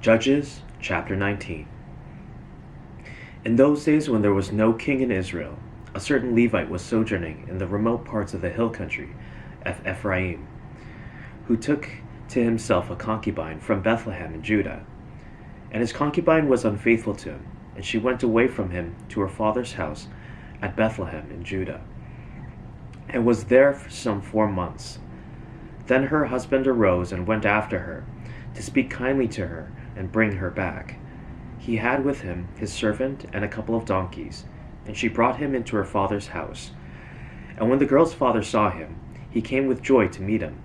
Judges chapter 19. In those days when there was no king in Israel, a certain Levite was sojourning in the remote parts of the hill country of Ephraim, who took to himself a concubine from Bethlehem in Judah. And his concubine was unfaithful to him, and she went away from him to her father's house at Bethlehem in Judah, and was there for some 4 months. Then her husband arose and went after her, to speak kindly to her and bring her back. He had with him his servant and a couple of donkeys, and she brought him into her father's house. And when the girl's father saw him, he came with joy to meet him.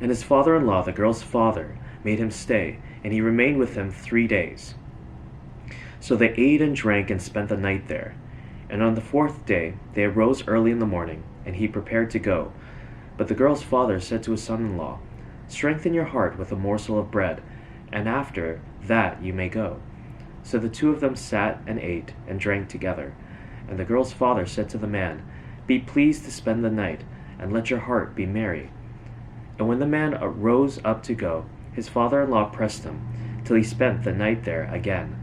And his father-in-law, the girl's father, made him stay, and he remained with them 3 days. So they ate and drank and spent the night there. And on the 4th day they arose early in the morning, and he prepared to go. But the girl's father said to his son-in-law, "Strengthen your heart with a morsel of bread, and after that you may go." So the two of them sat and ate and drank together. And the girl's father said to the man, "Be pleased to spend the night, and let your heart be merry." And when the man rose up to go, his father-in-law pressed him, till he spent the night there again.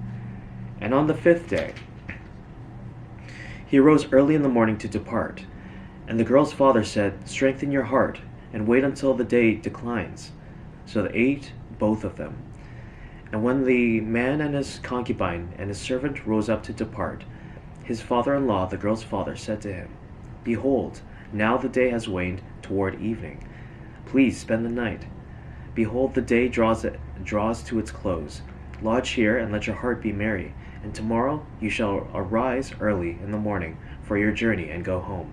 And on the 5th day he arose early in the morning to depart. And the girl's father said, "Strengthen your heart, and wait until the day declines." So they ate, both of them. And when the man and his concubine and his servant rose up to depart, his father-in-law, the girl's father, said to him, "Behold, now the day has waned toward evening. Please spend the night. Behold, the day draws to its close. Lodge here, and let your heart be merry. And tomorrow you shall arise early in the morning for your journey and go home."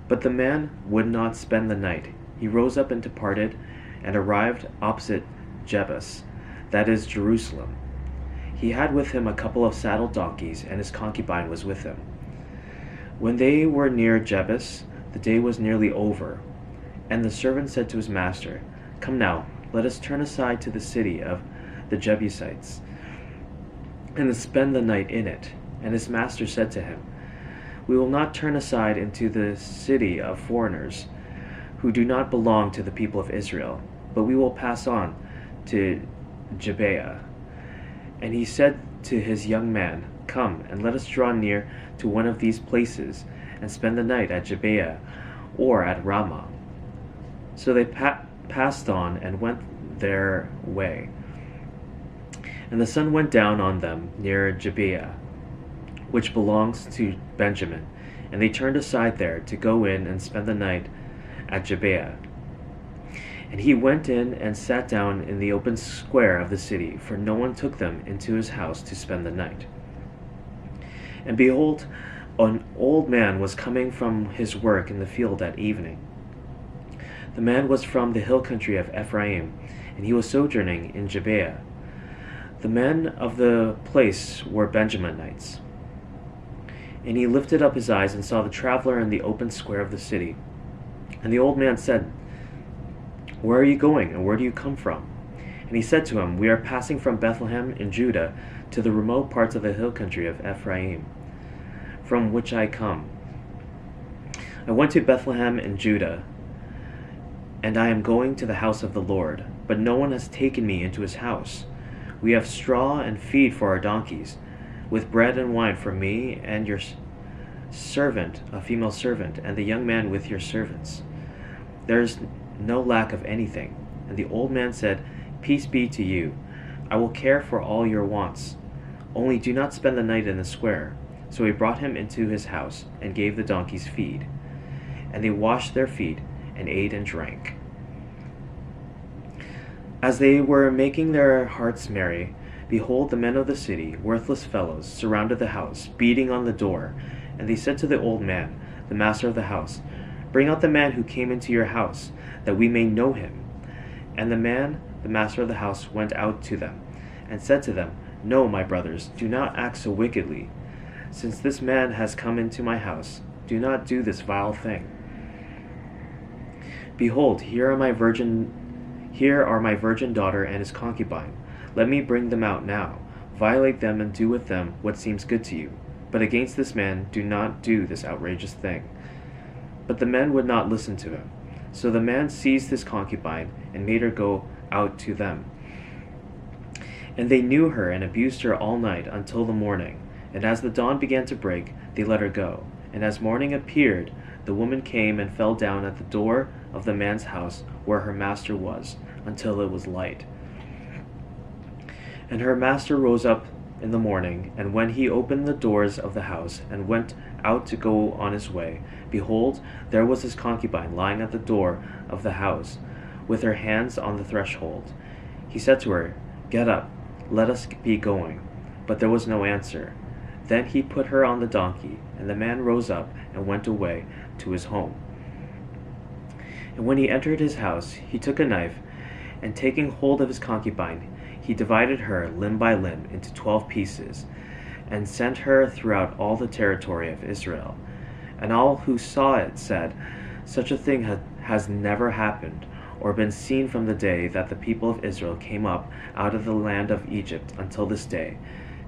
But the man would not spend the night. He rose up and departed, and arrived opposite Jebus, that is Jerusalem. He had with him a couple of saddled donkeys, and his concubine was with him. When they were near Jebus, the day was nearly over, and the servant said to his master, "Come now, let us turn aside to the city of the Jebusites, and spend the night in it." And his master said to him, "We will not turn aside into the city of foreigners, who do not belong to the people of Israel, but we will pass on to Gibeah." And he said to his young man, "Come, and let us draw near to one of these places, and spend the night at Gibeah or at Ramah." So they passed on and went their way. And the sun went down on them near Gibeah, which belongs to Benjamin, and they turned aside there to go in and spend the night at Gibeah. And he went in and sat down in the open square of the city, for no one took them into his house to spend the night. And behold, an old man was coming from his work in the field at evening. The man was from the hill country of Ephraim, and he was sojourning in Gibeah. The men of the place were Benjaminites. And he lifted up his eyes and saw the traveler in the open square of the city. And the old man said, "Where are you going, and where do you come from?" And he said to him, "We are passing from Bethlehem in Judah to the remote parts of the hill country of Ephraim, from which I come. I went to Bethlehem in Judah, and I am going to the house of the Lord, but no one has taken me into his house. We have straw and feed for our donkeys, with bread and wine for me and your servant, a female servant, and the young man with your servants. There is no lack of anything." And the old man said, "Peace be to you. I will care for all your wants. Only do not spend the night in the square." So he brought him into his house, and gave the donkeys feed. And they washed their feet, and ate and drank. As they were making their hearts merry, behold, the men of the city, worthless fellows, surrounded the house, beating on the door. And they said to the old man, the master of the house, "Bring out the man who came into your house, that we may know him." And the man, the master of the house, went out to them, and said to them, "No, my brothers, do not act so wickedly. Since this man has come into my house, do not do this vile thing. Behold, here are my virgin daughter and his concubine. Let me bring them out now, violate them, and do with them what seems good to you. But against this man do not do this outrageous thing." But the men would not listen to him. So the man seized his concubine and made her go out to them. And they knew her and abused her all night until the morning. And as the dawn began to break, they let her go. And as morning appeared, the woman came and fell down at the door of the man's house where her master was, until it was light. And her master rose up in the morning, and when he opened the doors of the house and went out to go on his way, behold, there was his concubine lying at the door of the house, with her hands on the threshold. He said to her, "Get up, let us be going." But there was no answer. Then he put her on the donkey, and the man rose up and went away to his home. And when he entered his house, he took a knife, and taking hold of his concubine, he divided her limb by limb into 12 pieces, and sent her throughout all the territory of Israel. And all who saw it said, "Such a thing has never happened or been seen from the day that the people of Israel came up out of the land of Egypt until this day.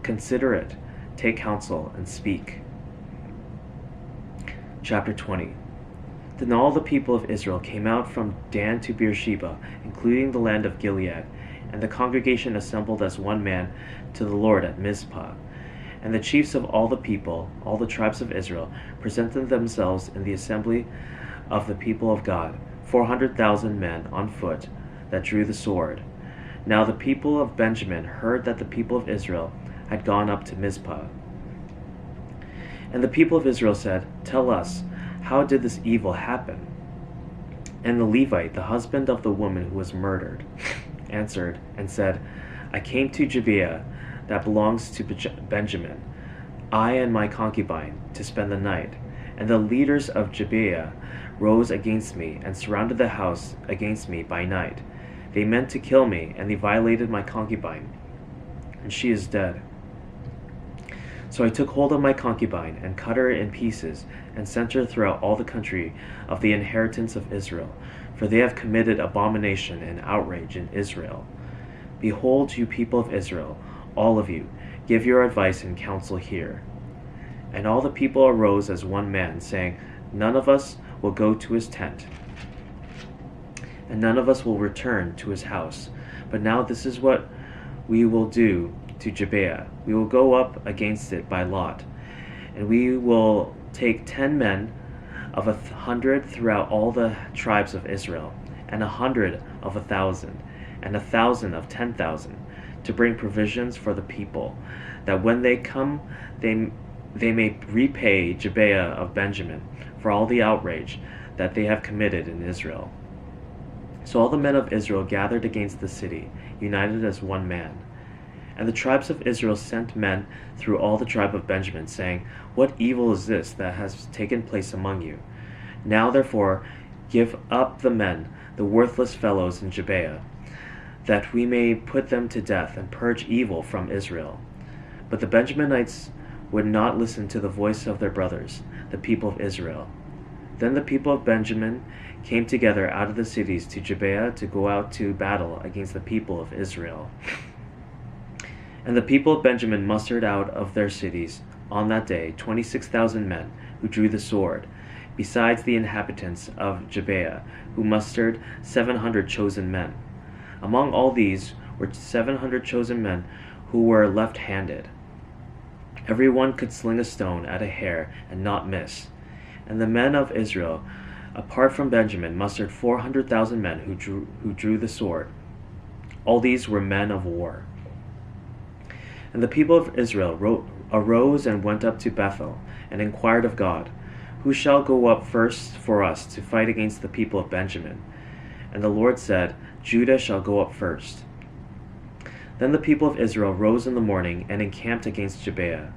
Consider it, take counsel, and speak." Chapter 20. Then all the people of Israel came out from Dan to Beersheba, including the land of Gilead, and the congregation assembled as one man to the Lord at Mizpah. And the chiefs of all the people, all the tribes of Israel, presented themselves in the assembly of the people of God, 400,000 men on foot that drew the sword. Now the people of Benjamin heard that the people of Israel had gone up to Mizpah. And the people of Israel said, "Tell us, how did this evil happen?" And the Levite, the husband of the woman who was murdered, answered and said, "I came to Gibeah, that belongs to Benjamin, I and my concubine, to spend the night. And the leaders of Gibeah rose against me and surrounded the house against me by night. They meant to kill me, and they violated my concubine, and she is dead. So I took hold of my concubine and cut her in pieces and sent her throughout all the country of the inheritance of Israel, for they have committed abomination and outrage in Israel. Behold, you people of Israel, all of you, give your advice and counsel here." And all the people arose as one man, saying, "None of us will go to his tent, and none of us will return to his house. But now this is what we will do to Gibeah. We will go up against it by lot, and we will take 10 men of 100 throughout all the tribes of Israel, and 100 of 1,000, and 1,000 of 10,000, to bring provisions for the people, that when they come they may repay Gibeah of Benjamin for all the outrage that they have committed in Israel." So all the men of Israel gathered against the city, united as one man. And the tribes of Israel sent men through all the tribe of Benjamin, saying, "What evil is this that has taken place among you? Now therefore give up the men, the worthless fellows in Gibeah, that we may put them to death and purge evil from Israel." But the Benjaminites would not listen to the voice of their brothers, the people of Israel. Then the people of Benjamin came together out of the cities to Gibeah to go out to battle against the people of Israel. And the people of Benjamin mustered out of their cities on that day 26,000 men who drew the sword, besides the inhabitants of Gibeah, who mustered 700 chosen men. Among all these were 700 chosen men who were left-handed. Every one could sling a stone at a hair and not miss. And the men of Israel, apart from Benjamin, mustered 400,000 men who drew the sword. All these were men of war. And the people of Israel arose and went up to Bethel, and inquired of God, "Who shall go up first for us to fight against the people of Benjamin?" And the Lord said, "Judah shall go up first." Then the people of Israel rose in the morning and encamped against Gibeah.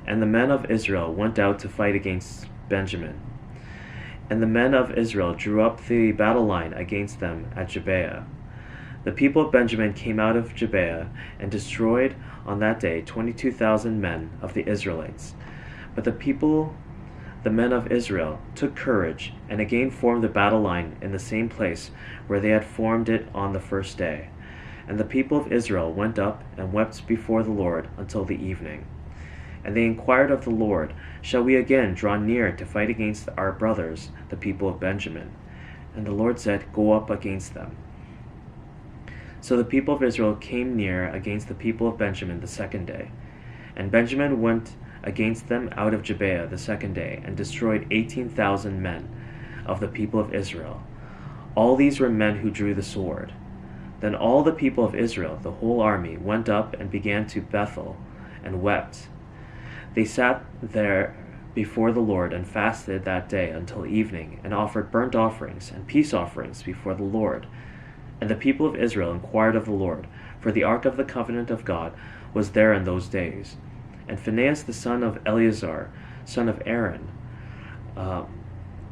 And the men of Israel went out to fight against Benjamin. And the men of Israel drew up the battle line against them at Gibeah. The people of Benjamin came out of Gibeah and destroyed on that day 22,000 men of the Israelites. But the men of Israel, took courage and again formed the battle line in the same place where they had formed it on the first day. And the people of Israel went up and wept before the Lord until the evening. And they inquired of the Lord, "Shall we again draw near to fight against our brothers, the people of Benjamin?" And the Lord said, "Go up against them." So the people of Israel came near against the people of Benjamin the second day. And Benjamin went against them out of Gibeah the second day, and destroyed 18,000 men of the people of Israel. All these were men who drew the sword. Then all the people of Israel, the whole army, went up and began to Bethel, and wept. They sat there before the Lord, and fasted that day until evening, and offered burnt offerings and peace offerings before the Lord. And the people of Israel inquired of the Lord, for the ark of the covenant of God was there in those days. And Phinehas the son of Eleazar, son of Aaron,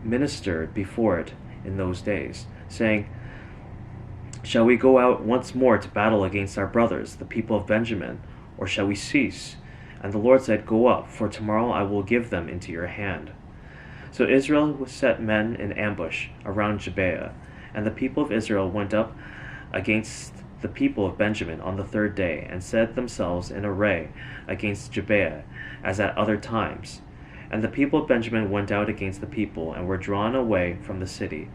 ministered before it in those days, saying, "Shall we go out once more to battle against our brothers, the people of Benjamin, or shall we cease?" And the Lord said, "Go up, for tomorrow I will give them into your hand." So Israel set men in ambush around Gibeah, and the people of Israel went up against the people of Benjamin on the third day, and set themselves in array against Gibeah, as at other times. And the people of Benjamin went out against the people, and were drawn away from the city.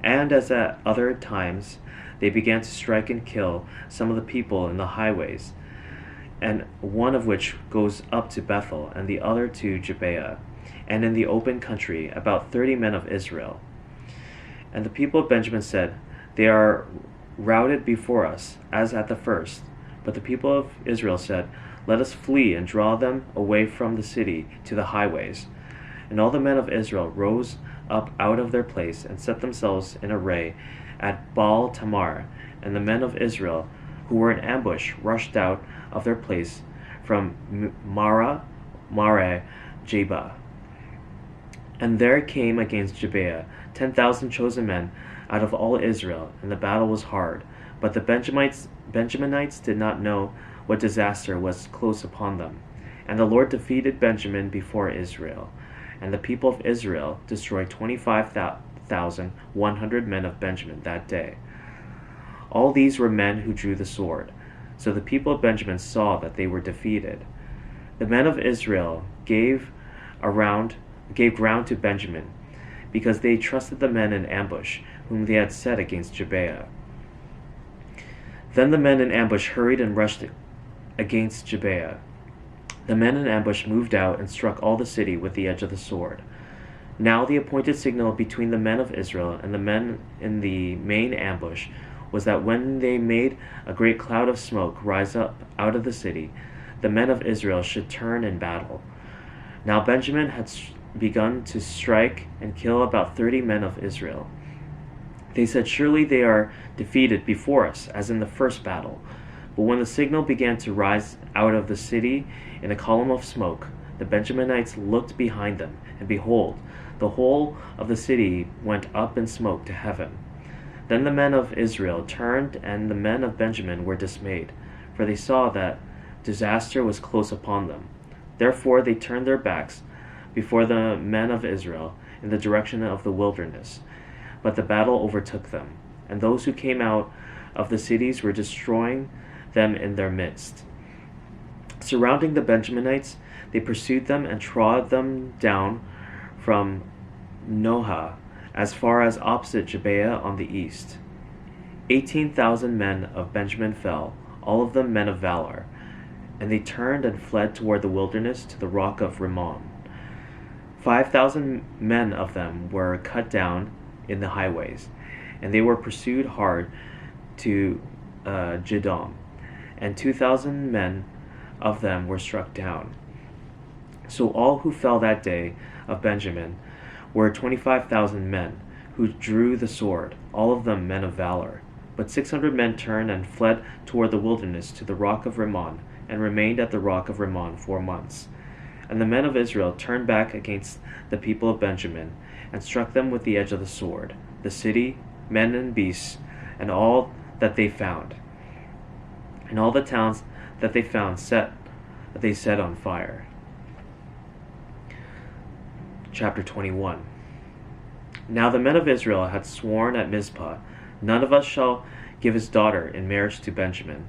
And as at other times, they began to strike and kill some of the people in the highways, and one of which goes up to Bethel, and the other to Gibeah, and in the open country about 30 men of Israel. And the people of Benjamin said, "They are routed before us, as at the first." But the people of Israel said, "Let us flee and draw them away from the city to the highways." And all the men of Israel rose up out of their place, and set themselves in array at Baal Tamar. And the men of Israel who were in ambush rushed out of their place from Mare Jabah. And there came against Gibeah 10,000 chosen men out of all Israel, and the battle was hard. But the Benjaminites did not know what disaster was close upon them. And the Lord defeated Benjamin before Israel. And the people of Israel destroyed 25,100 men of Benjamin that day. All these were men who drew the sword. So the people of Benjamin saw that they were defeated. The men of Israel gave ground to Benjamin, because they trusted the men in ambush, whom they had set against Gibeah. Then the men in ambush hurried and rushed against Gibeah. The men in ambush moved out and struck all the city with the edge of the sword. Now the appointed signal between the men of Israel and the men in the main ambush was that when they made a great cloud of smoke rise up out of the city, the men of Israel should turn in battle. Now Benjamin had begun to strike and kill about 30 men of Israel. They said, "Surely they are defeated before us, as in the first battle." But when the signal began to rise out of the city in a column of smoke, the Benjaminites looked behind them, and behold, the whole of the city went up in smoke to heaven. Then the men of Israel turned, and the men of Benjamin were dismayed, for they saw that disaster was close upon them. Therefore they turned their backs before the men of Israel in the direction of the wilderness. But the battle overtook them, and those who came out of the cities were destroying them in their midst. Surrounding the Benjaminites, they pursued them and trod them down from Nohah as far as opposite Gibeah on the east. 18,000 men of Benjamin fell, all of them men of valor, and they turned and fled toward the wilderness to the rock of Rimmon. 5,000 men of them were cut down in the highways, and they were pursued hard to Jidom, and 2,000 men of them were struck down. So all who fell that day of Benjamin were 25,000 men, who drew the sword, all of them men of valor. But 600 men turned and fled toward the wilderness to the rock of Rimmon, and remained at the rock of Rimmon 4 months. And the men of Israel turned back against the people of Benjamin, and struck them with the edge of the sword, the city, men and beasts, and all that they found. And all the towns that they found they set on fire. Chapter 21. Now the men of Israel had sworn at Mizpah, "None of us shall give his daughter in marriage to Benjamin."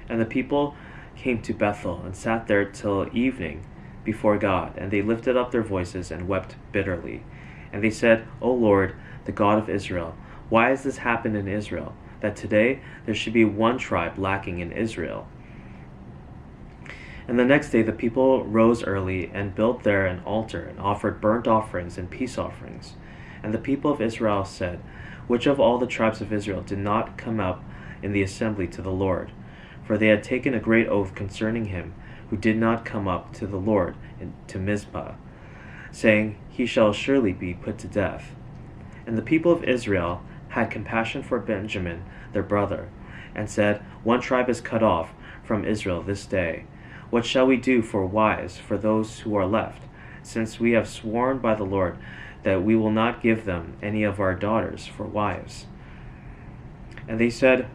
And the people came to Bethel, and sat there till evening before God, and they lifted up their voices and wept bitterly. And they said, "O Lord, the God of Israel. Why has this happened in Israel, that today there should be one tribe lacking in Israel?" And the next day the people rose early and built there an altar and offered burnt offerings and peace offerings. And the people of Israel said, "Which of all the tribes of Israel did not come up in the assembly to the Lord?" For they had taken a great oath concerning him who did not come up to the Lord to Mizpah, saying, "He shall surely be put to death." And the people of Israel had compassion for Benjamin their brother, and said, "One tribe is cut off from Israel this day. What shall we do for wives for those who are left, since we have sworn by the Lord that we will not give them any of our daughters for wives?" And they said,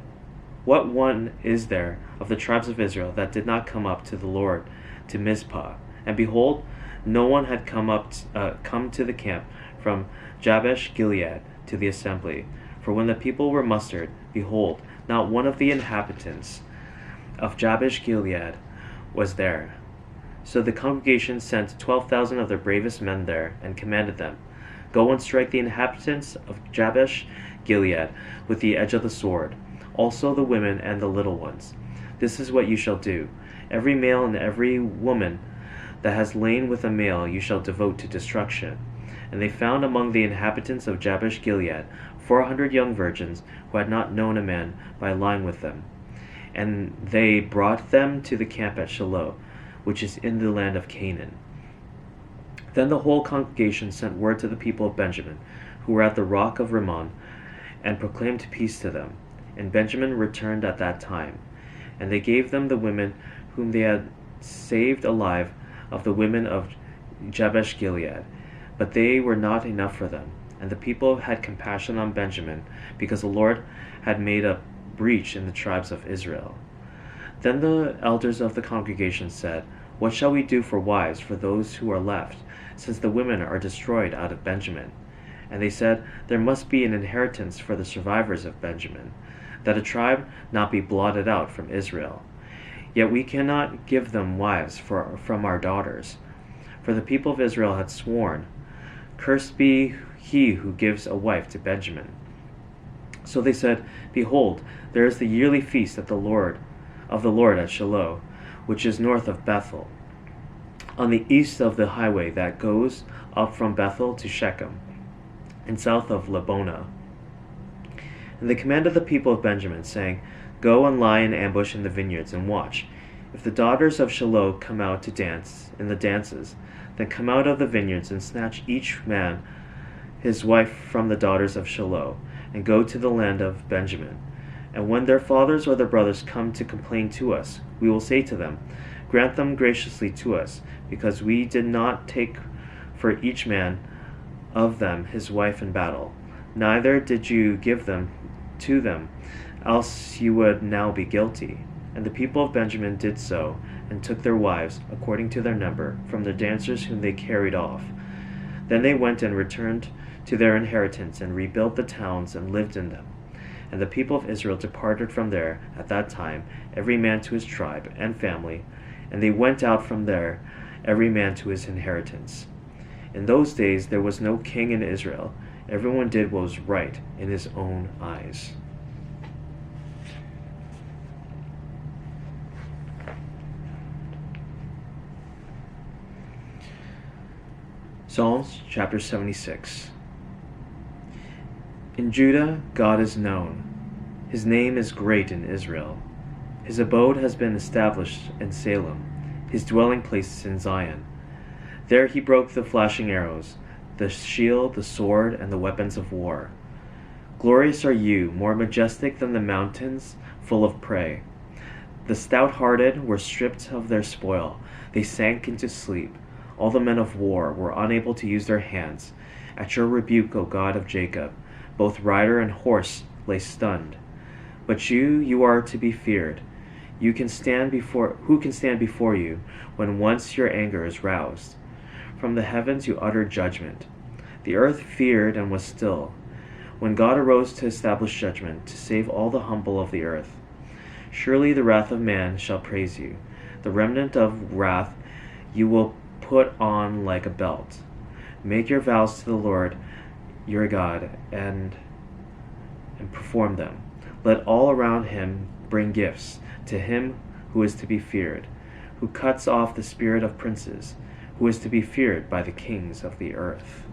"What one is there of the tribes of Israel that did not come up to the Lord to Mizpah?" And behold, no one had come to the camp from Jabesh Gilead to the assembly. For when the people were mustered, behold, not one of the inhabitants of Jabesh Gilead was there. So the congregation sent 12,000 of their bravest men there, and commanded them, "Go and strike the inhabitants of Jabesh Gilead with the edge of the sword, also the women and the little ones. This is what you shall do. Every male and every woman that has lain with a male you shall devote to destruction." And they found among the inhabitants of Jabesh Gilead 400 young virgins who had not known a man by lying with them. And they brought them to the camp at Shiloh, which is in the land of Canaan. Then the whole congregation sent word to the people of Benjamin, who were at the rock of Rimmon, and proclaimed peace to them. And Benjamin returned at that time. And they gave them the women whom they had saved alive of the women of Jabesh Gilead. But they were not enough for them. And the people had compassion on Benjamin, because the Lord had made a breach in the tribes of Israel. Then the elders of the congregation said, "What shall we do for wives for those who are left, since the women are destroyed out of Benjamin?" And they said, "There must be an inheritance for the survivors of Benjamin, that a tribe not be blotted out from Israel. Yet we cannot give them wives from our daughters." For the people of Israel had sworn, "Cursed be he who gives a wife to Benjamin." So they said, "Behold, there is the yearly feast of the Lord at Shiloh, which is north of Bethel, on the east of the highway that goes up from Bethel to Shechem, and south of Lebonah." And they commanded the people of Benjamin, saying, "Go and lie in ambush in the vineyards, and watch. If the daughters of Shiloh come out to dance in the dances, then come out of the vineyards, and snatch each man his wife from the daughters of Shiloh, and go to the land of Benjamin. And when their fathers or their brothers come to complain to us, we will say to them, Grant them graciously to us, because we did not take for each man of them his wife in battle, neither did you give them to them, else you would now be guilty." And the people of Benjamin did so, and took their wives, according to their number, from the dancers whom they carried off. Then they went and returned to their inheritance, and rebuilt the towns, and lived in them. And the people of Israel departed from there at that time, every man to his tribe and family, and they went out from there, every man to his inheritance. In those days there was no king in Israel. Everyone did what was right in his own eyes. Psalms chapter 76. In Judah God is known. His name is great in Israel. His abode has been established in Salem. His dwelling place is in Zion. There he broke the flashing arrows, the shield, the sword, and the weapons of war. Glorious are you, more majestic than the mountains, full of prey. The stout-hearted were stripped of their spoil. They sank into sleep. All the men of war were unable to use their hands. At your rebuke, O God of Jacob, both rider and horse lay stunned. But you are to be feared. Who can stand before you when once your anger is roused? From the heavens you uttered judgment. The earth feared and was still. When God arose to establish judgment, to save all the humble of the earth. Surely the wrath of man shall praise you. The remnant of wrath you will put on like a belt. Make your vows to the Lord your God, and perform them. Let all around him bring gifts to him who is to be feared, who cuts off the spirit of princes, who is to be feared by the kings of the earth.